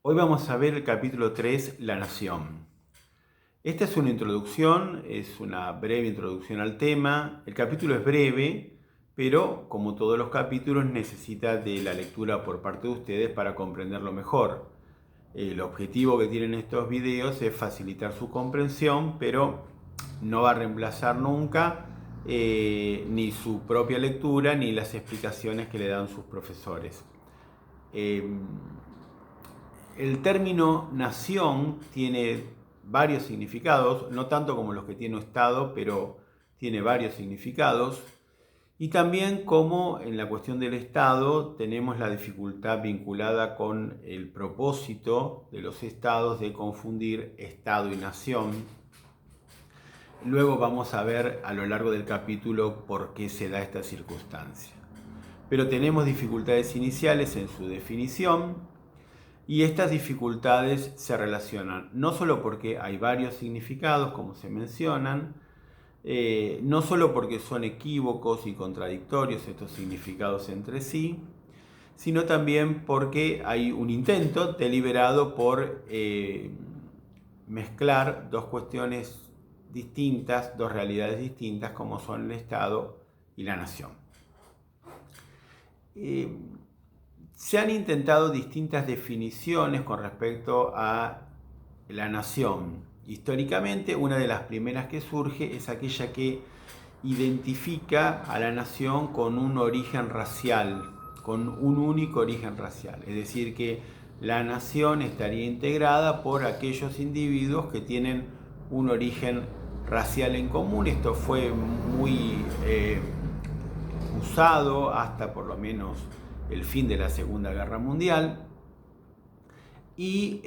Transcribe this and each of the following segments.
Hoy vamos a ver el capítulo 3, La Nación. Esta es una introducción, es una breve introducción al tema. El capítulo es breve, pero como todos los capítulos necesita de la lectura por parte de ustedes para comprenderlo mejor. El objetivo que tienen estos videos es facilitar su comprensión, pero no va a reemplazar nunca ni su propia lectura ni las explicaciones que le dan sus profesores. El término nación tiene varios significados, no tanto como los que tiene Estado, pero tiene varios significados. Y también como en la cuestión del Estado tenemos la dificultad vinculada con el propósito de los estados de confundir Estado y nación. Luego vamos a ver a lo largo del capítulo por qué se da esta circunstancia. Pero tenemos dificultades iniciales en su definición. Y estas dificultades se relacionan no solo porque hay varios significados, como se mencionan, no solo porque son equívocos y contradictorios estos significados entre sí, sino también porque hay un intento deliberado por mezclar dos cuestiones distintas, dos realidades distintas, como son el Estado y la nación. Se han intentado distintas definiciones con respecto a la nación. Históricamente, una de las primeras que surge es aquella que identifica a la nación con un origen racial, con un único origen racial. Es decir, que la nación estaría integrada por aquellos individuos que tienen un origen racial en común. Esto fue muy usado hasta por lo menos el fin de la Segunda Guerra Mundial, y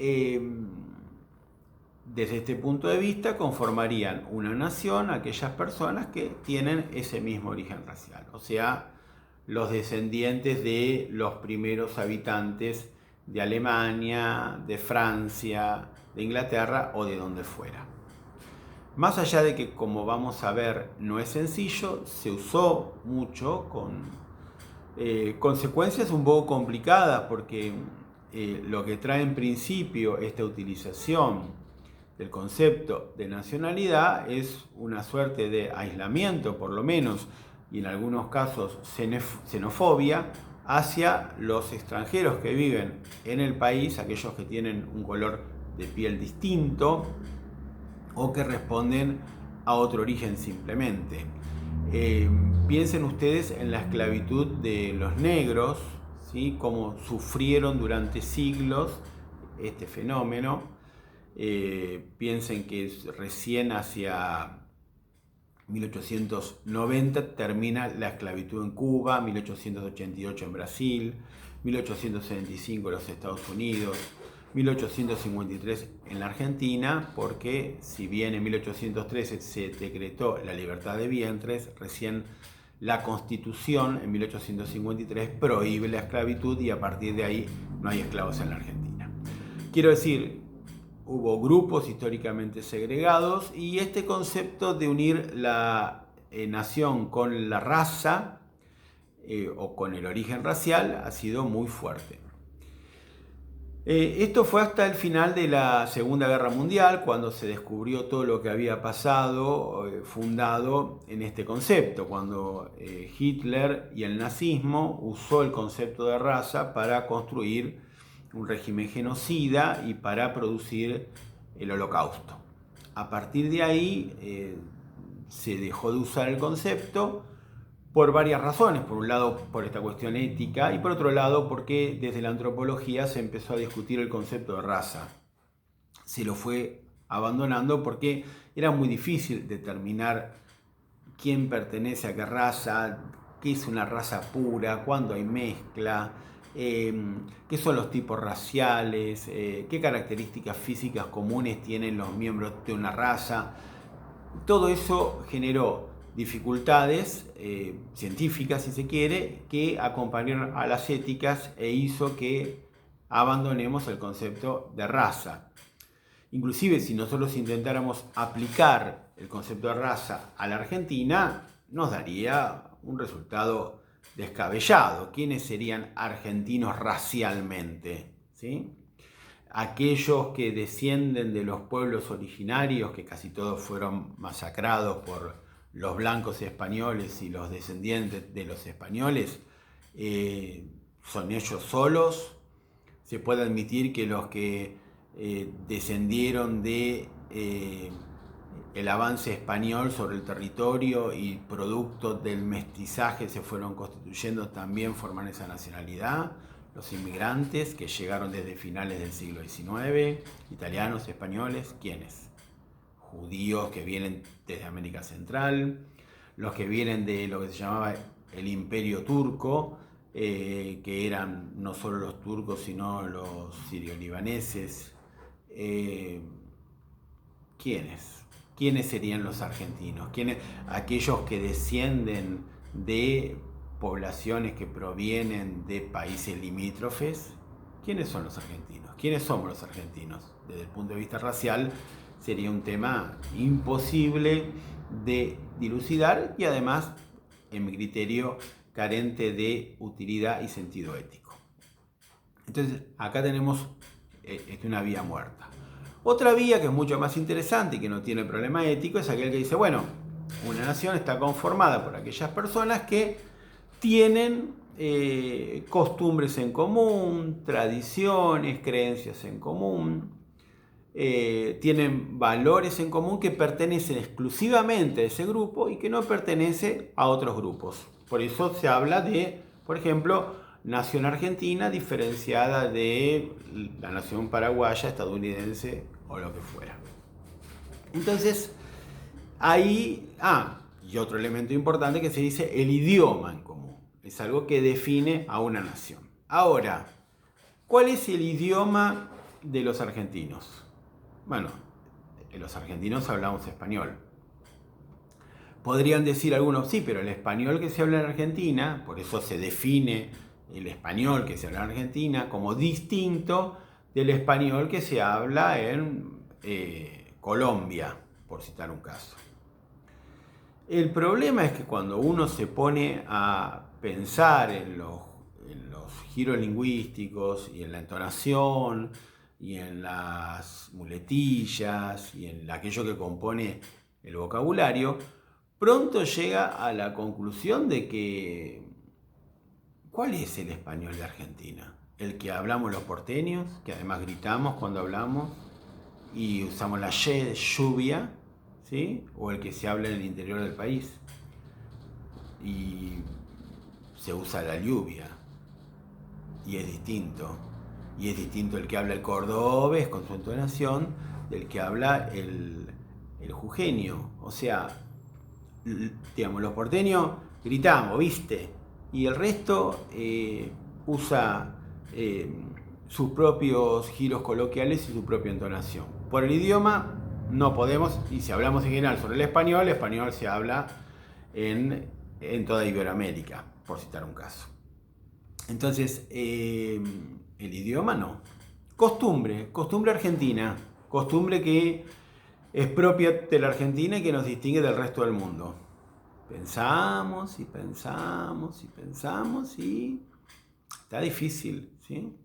desde este punto de vista conformarían una nación aquellas personas que tienen ese mismo origen racial, o sea, los descendientes de los primeros habitantes de Alemania, de Francia, de Inglaterra o de donde fuera. Más allá de que, como vamos a ver, no es sencillo, se usó mucho con consecuencias un poco complicadas, porque lo que trae en principio esta utilización del concepto de nacionalidad es una suerte de aislamiento, por lo menos, y en algunos casos xenofobia, hacia los extranjeros que viven en el país, aquellos que tienen un color de piel distinto o que responden a otro origen simplemente. Piensen ustedes en la esclavitud de los negros, ¿sí? Cómo sufrieron durante siglos este fenómeno. Piensen que recién hacia 1890 termina la esclavitud en Cuba, 1888 en Brasil, 1875 en los Estados Unidos, 1853 en la Argentina, porque si bien en 1813 se decretó la libertad de vientres, recién la Constitución en 1853 prohíbe la esclavitud y a partir de ahí no hay esclavos en la Argentina. Quiero decir, hubo grupos históricamente segregados y este concepto de unir la nación con la raza o con el origen racial ha sido muy fuerte. Esto fue hasta el final de la Segunda Guerra Mundial, cuando se descubrió todo lo que había pasado, fundado en este concepto, cuando Hitler y el nazismo usó el concepto de raza para construir un régimen genocida y para producir el Holocausto. A partir de ahí se dejó de usar el concepto por varias razones. Por un lado, por esta cuestión ética, y por otro lado, porque desde la antropología se empezó a discutir el concepto de raza. Se lo fue abandonando porque era muy difícil determinar quién pertenece a qué raza, qué es una raza pura, cuándo hay mezcla, qué son los tipos raciales, qué características físicas comunes tienen los miembros de una raza. Todo eso generó dificultades científicas, si se quiere, que acompañaron a las éticas e hizo que abandonemos el concepto de raza. Inclusive si nosotros intentáramos aplicar el concepto de raza a la Argentina, nos daría un resultado descabellado. ¿Quiénes serían argentinos racialmente? ¿Sí? aquellos que descienden de los pueblos originarios, que casi todos fueron masacrados por los blancos españoles y los descendientes de los españoles, son ellos solos. Se puede admitir que los que descendieron de el avance español sobre el territorio y producto del mestizaje se fueron constituyendo, también forman esa nacionalidad. Los inmigrantes que llegaron desde finales del siglo XIX, italianos, españoles, ¿quiénes? Judíos que vienen desde América Central, los que vienen de lo que se llamaba el Imperio Turco, que eran no solo los turcos, sino los sirio-libaneses. ¿Quiénes? ¿Quiénes serían los argentinos? ¿Quiénes? Aquellos que descienden de poblaciones que provienen de países limítrofes. ¿Quiénes son los argentinos? ¿Quiénes somos los argentinos? Desde el punto de vista racial sería un tema imposible de dilucidar y además, en mi criterio, carente de utilidad y sentido ético. Entonces, acá tenemos una vía muerta. Otra vía que es mucho más interesante y que no tiene problema ético es aquel que dice, bueno, una nación está conformada por aquellas personas que tienen costumbres en común, tradiciones, creencias en común, tienen valores en común que pertenecen exclusivamente a ese grupo y que no pertenece a otros grupos. Por eso se habla de, por ejemplo, nación argentina diferenciada de la nación paraguaya, estadounidense o lo que fuera. Entonces, ahí, y otro elemento importante que se dice el idioma en común. Es algo que define a una nación. Ahora, ¿cuál es el idioma de los argentinos? Bueno, los argentinos hablamos español. Podrían decir algunos, sí, pero el español que se habla en Argentina, por eso se define el español que se habla en Argentina como distinto del español que se habla en Colombia, por citar un caso. El problema es que cuando uno se pone a pensar en los giros lingüísticos y en la entonación y en las muletillas y en aquello que compone el vocabulario, pronto llega a la conclusión de que ¿cuál es el español de Argentina? El que hablamos los porteños, que además gritamos cuando hablamos y usamos la ye de lluvia, ¿sí? O el que se habla en el interior del país y se usa la lluvia y es distinto. Y es distinto el que habla el cordobés con su entonación del que habla el jujeño. O sea, digamos, los porteños gritamos, ¿viste? Y el resto usa sus propios giros coloquiales y su propia entonación. Por el idioma no podemos, y si hablamos en general sobre el español se habla en toda Iberoamérica, por citar un caso. Entonces, el idioma no. Costumbre argentina, costumbre que es propia de la Argentina y que nos distingue del resto del mundo. Pensamos y pensamos y pensamos y está difícil, ¿sí?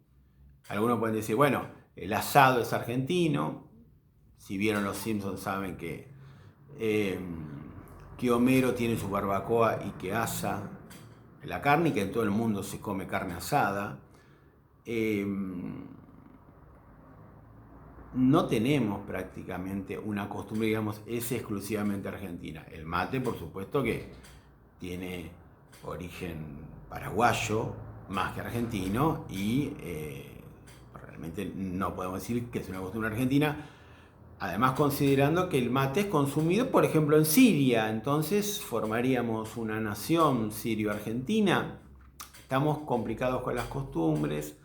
Algunos pueden decir, bueno, el asado es argentino. Si vieron Los Simpsons saben que Homero tiene su barbacoa y que asa la carne y que en todo el mundo se come carne asada. No tenemos prácticamente una costumbre, digamos, es exclusivamente argentina. El mate, por supuesto, que tiene origen paraguayo más que argentino y realmente no podemos decir que es una costumbre argentina. Además, considerando que el mate es consumido, por ejemplo, en Siria, entonces formaríamos una nación sirio-argentina. Estamos complicados con las costumbres,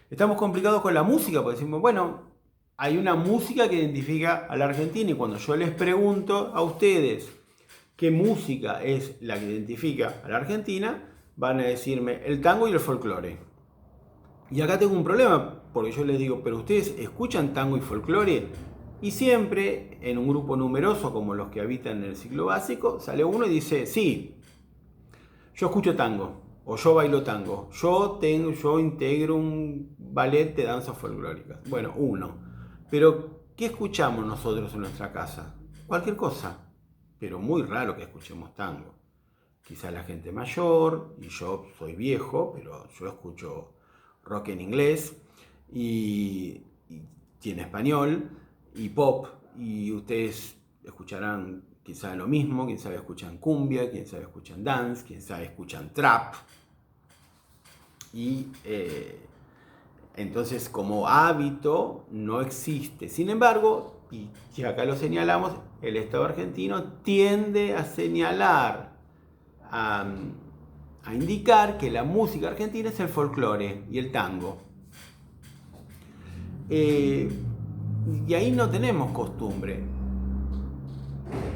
estamos complicados con la música, porque decimos, bueno, hay una música que identifica a la Argentina y cuando yo les pregunto a ustedes qué música es la que identifica a la Argentina, van a decirme el tango y el folclore. Y acá tengo un problema, porque yo les digo, pero ustedes escuchan tango y folclore, y siempre en un grupo numeroso como los que habitan en el ciclo básico, sale uno y dice, sí, yo escucho tango. O yo bailo tango. Yo integro un ballet de danzas folclóricas. Bueno, uno. Pero, ¿qué escuchamos nosotros en nuestra casa? Cualquier cosa. Pero muy raro que escuchemos tango. Quizá la gente mayor, y yo soy viejo, pero yo escucho rock en inglés y en español y pop, y ustedes escucharán quizá lo mismo, quién sabe escuchan cumbia, quién sabe escuchan dance, quién sabe escuchan trap. Y entonces como hábito no existe. Sin embargo, y acá lo señalamos, el Estado argentino tiende a señalar, a indicar que la música argentina es el folclore y el tango. Y ahí no tenemos costumbre.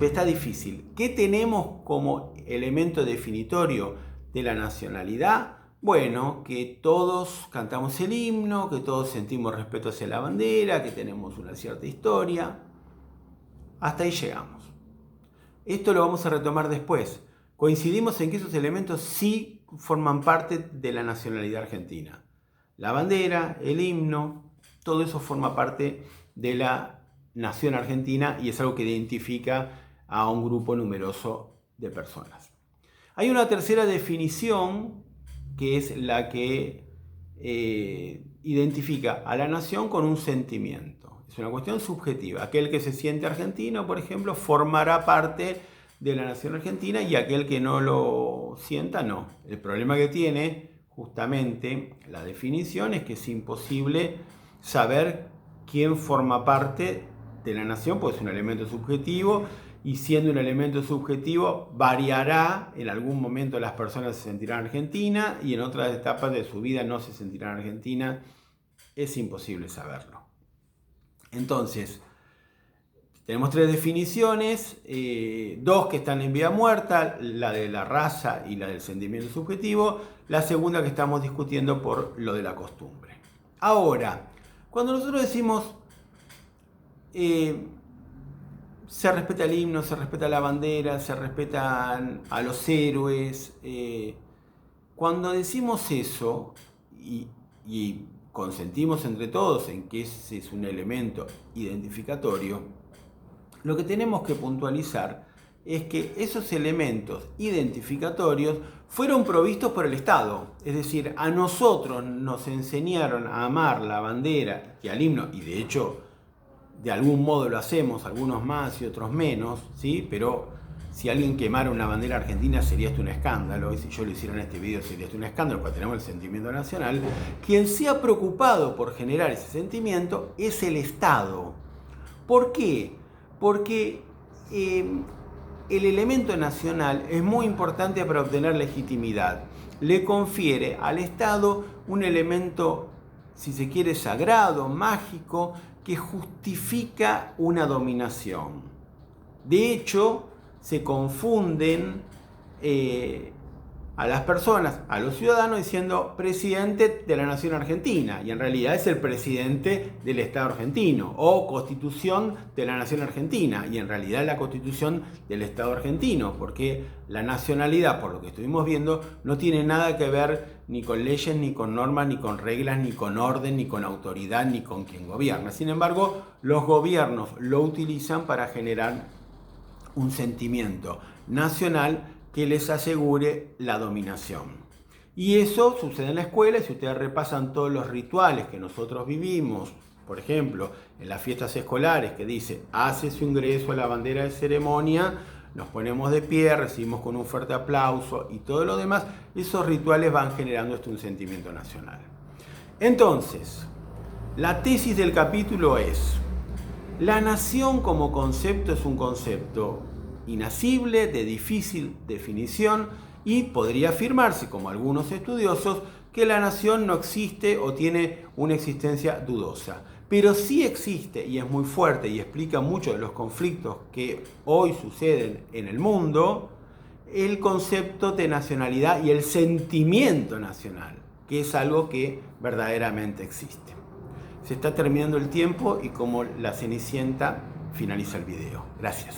Está difícil. ¿Qué tenemos como elemento definitorio de la nacionalidad? Bueno, que todos cantamos el himno, que todos sentimos respeto hacia la bandera, que tenemos una cierta historia. Hasta ahí llegamos. Esto lo vamos a retomar después. Coincidimos en que esos elementos sí forman parte de la nacionalidad argentina. La bandera, el himno, todo eso forma parte de la nación argentina y es algo que identifica a un grupo numeroso de personas. Hay una tercera definición que es la que identifica a la nación con un sentimiento. Es una cuestión subjetiva. Aquel que se siente argentino, por ejemplo, formará parte de la nación argentina y aquel que no lo sienta, no. El problema que tiene justamente la definición es que es imposible saber quién forma parte de la nación, pues es un elemento subjetivo, y siendo un elemento subjetivo variará. En algún momento las personas se sentirán argentinas y en otras etapas de su vida no se sentirán argentinas. Es imposible saberlo. Entonces, tenemos tres definiciones, dos que están en vida muerta, la de la raza y la del sentimiento subjetivo, la segunda que estamos discutiendo por lo de la costumbre. Ahora, cuando nosotros decimos se respeta el himno, se respeta la bandera, se respetan a los héroes, cuando decimos eso y consentimos entre todos en que ese es un elemento identificatorio, lo que tenemos que puntualizar es que esos elementos identificatorios fueron provistos por el Estado. Es decir, a nosotros nos enseñaron a amar la bandera y al himno, y de hecho de algún modo lo hacemos, algunos más y otros menos, ¿sí? Pero si alguien quemara una bandera argentina sería esto un escándalo, y si yo lo hiciera en este video sería esto un escándalo, porque tenemos el sentimiento nacional. Quien se ha preocupado por generar ese sentimiento es el Estado. ¿Por qué? Porque el elemento nacional es muy importante para obtener legitimidad. Le confiere al Estado un elemento, si se quiere, sagrado, mágico, que justifica una dominación. De hecho, se confunden a las personas, a los ciudadanos, diciendo presidente de la nación argentina, y en realidad es el presidente del Estado argentino, o constitución de la nación argentina, y en realidad es la constitución del Estado argentino, porque la nacionalidad, por lo que estuvimos viendo, no tiene nada que ver ni con leyes, ni con normas, ni con reglas, ni con orden, ni con autoridad, ni con quien gobierna. Sin embargo, los gobiernos lo utilizan para generar un sentimiento nacional que les asegure la dominación. Y eso sucede en la escuela. Si ustedes repasan todos los rituales que nosotros vivimos, por ejemplo, en las fiestas escolares, que dice, hace su ingreso a la bandera de ceremonia, nos ponemos de pie, recibimos con un fuerte aplauso y todo lo demás, esos rituales van generando un sentimiento nacional. Entonces, la tesis del capítulo es, la nación como concepto es un concepto inacible, de difícil definición, y podría afirmarse, como algunos estudiosos, que la nación no existe o tiene una existencia dudosa. Pero sí existe, y es muy fuerte y explica mucho de los conflictos que hoy suceden en el mundo, el concepto de nacionalidad y el sentimiento nacional, que es algo que verdaderamente existe. Se está terminando el tiempo y como la Cenicienta finaliza el video. Gracias.